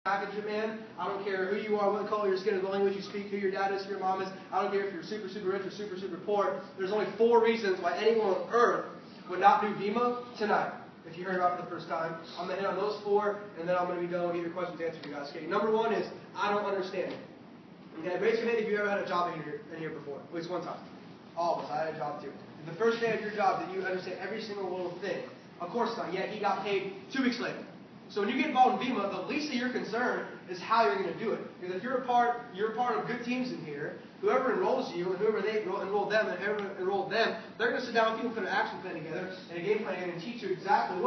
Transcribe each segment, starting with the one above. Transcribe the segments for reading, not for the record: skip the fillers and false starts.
package it, man. I don't care who you are, what color your skin is, what language you speak, who your dad is, who your mom is. I don't care if you're super, super rich or super, super poor. There's only 4 reasons why anyone on earth would not do Vima tonight. If you heard about it for the first time, I'm going to hit on those 4, and then I'm going to be done with either questions answered for you guys. Okay, number 1 is, I don't understand it. Okay, raise your hand if you ever had a job in here before, at least one time. All of us, I had a job too. The first day of your job, did you understand every single little thing? Of course not. Yet he got paid 2 weeks later. So when you get involved in Vima, the least of your concern is how you're going to do it. Because if you're a part of good teams in here, whoever enrolls you and whoever they enroll them and whoever enrolled them, they're going to sit down with you and put an action plan together and a game plan and teach you exactly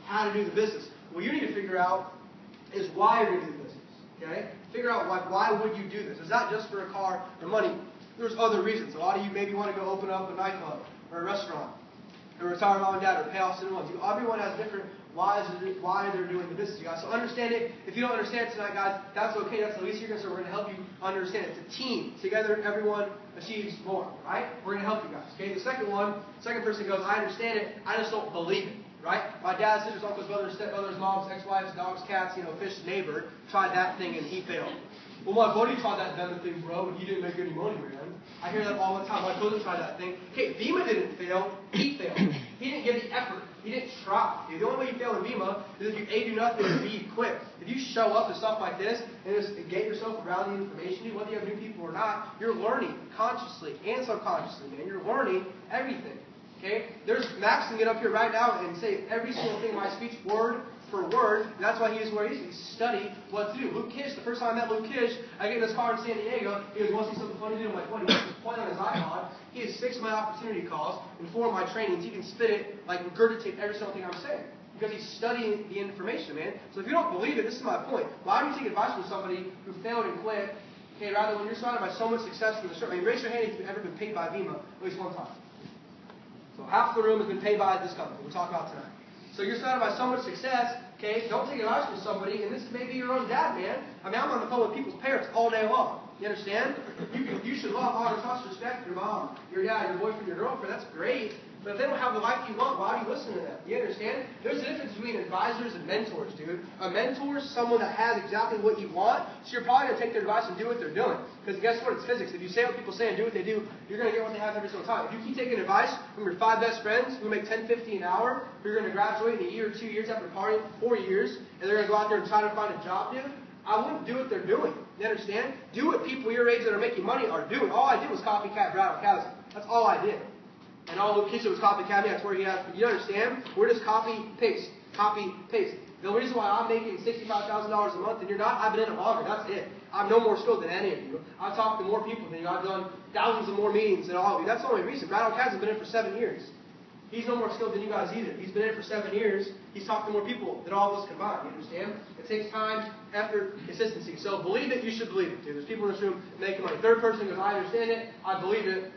how to do the business. What you need to figure out is why you're going to do the business. Okay? Figure out why would you do this. It's not just for a car or money. There's other reasons. A lot of you maybe want to go open up a nightclub or a restaurant or retire mom and dad or pay off student loans. Everyone has different why they're doing the business, you guys. So understand it. If you don't understand it tonight, guys, that's okay. That's the least you're going to say. We're going to help you understand it. It's a team. Together, everyone achieves more, right? We're going to help you guys. Okay. The second person goes, I understand it. I just don't believe it, right? My dad, sisters, uncles, brothers, stepbrothers, moms, ex-wives, dogs, cats, fish, neighbor tried that thing and he failed. Well, my buddy tried that Vima thing, bro, and he didn't make any money, man. I hear that all the time. My cousin tried that thing. Okay, Vima didn't fail. He failed. He didn't give the effort. He didn't try. The only way you fail in Vima is if you A, do nothing, and B, quit. If you show up to stuff like this and just get yourself around the information, whether you have new people or not, you're learning consciously and subconsciously, man. You're learning everything. Okay? Max can get up here right now and say every single thing in my speech, word for word, and that's why he is where he is. He studied what to do. Luke Kish, the first time I met Luke Kish, I get in this car in San Diego, he goes, want to see something funny to do? I'm like, what? He has point on his iPod. He has 6 of my opportunity calls and 4 of my trainings. He can spit it, like regurgitate every single thing I'm saying. Because he's studying the information, man. So if you don't believe it, this is my point. Why do you take advice from somebody who failed and quit? Okay, rather when you're surrounded by so much success in the show. I mean, raise your hand if you've ever been paid by Vima at least one time. So half the room has been paid by this company we're talking about tonight. So you're surrounded by so much success, okay? Don't take advice from somebody, and this is maybe your own dad, man. I mean, I'm on the phone with people's parents all day long. You understand? You should love, honor, trust, respect your mom, your dad, your boyfriend, your girlfriend. That's great. But if they don't have the life you want, why do you listen to them? You understand? There's a difference between advisors and mentors, dude. A mentor is someone that has exactly what you want, so you're probably going to take their advice and do what they're doing. Because guess what? It's physics. If you say what people say and do what they do, you're going to get what they have every single time. If you keep taking advice from your 5 best friends who make $10.50 an hour, who are going to graduate in a year or 2 years after partying for 4 years, and they're going to go out there and try to find a job, dude, I wouldn't do what they're doing. You understand? Do what people your age that are making money are doing. All I did was copycat Brad Chasm. That's all I did. And all Luke Kitchen was copycat me. That's where he has. You understand? We're just copy, paste. Copy, paste. The reason why I'm making $65,000 a month and you're not, I've been in it longer. That's it. I'm no more skilled than any of you. I've talked to more people than you. I've done thousands of more meetings than all of you. That's the only reason. Brad Chasm has been in it for 7 years. He's no more skilled than you guys either. He's been in it for 7 years. He's talked to more people than all of us combined. You understand? It takes time, effort, consistency. So believe it, you should believe it, dude. There's people in this room making money. Third person goes, I understand it. I believe it.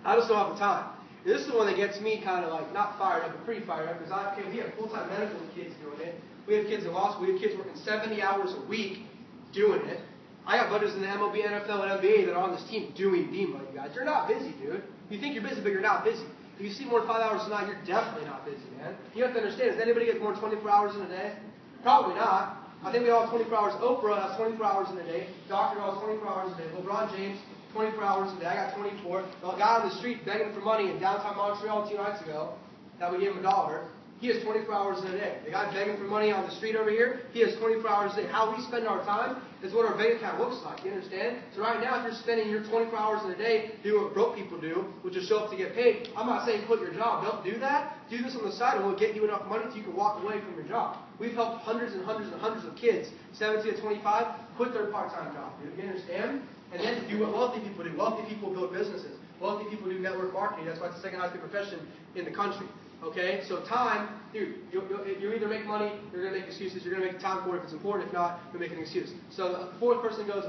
I just don't have the time. This is the one that gets me kind of like, not fired up, but pretty fired up, because we have full-time medical kids doing it. We have kids in law school. We have kids working 70 hours a week doing it. I got buddies in the MLB, NFL, and NBA that are on this team doing Vima, you guys. You're not busy, dude. You think you're busy, but you're not busy. If you see more than 5 hours a night, you're definitely not busy, man. You have to understand, does anybody get more than 24 hours in a day? Probably not. I think we all have 24 hours. Oprah has 24 hours in a day. Dr. has 24 hours a day. LeBron James, 24 hours a day. I got 24. The guy on the street begging for money in downtown Montreal 2 nights ago, that we gave him $1, he has 24 hours in a day. The guy begging for money on the street over here, he has 24 hours a day. How we spend our time is what our bank account looks like. You understand? So right now, if you're spending your 24 hours in a day doing what broke people do, which is show up to get paid, I'm not saying quit your job. Don't do that. Do this on the side, and we'll get you enough money so you can walk away from your job. We've helped hundreds and hundreds and hundreds of kids, 17 to 25, quit their part-time job. Dude. You understand? And then do what wealthy people do. Wealthy people build businesses. Wealthy people do network marketing. That's why it's the second highest paid profession in the country. Okay? So time, dude, you either make money, you're going to make excuses. You're going to make time for it if it's important. If not, you're making an excuse. So the fourth person goes,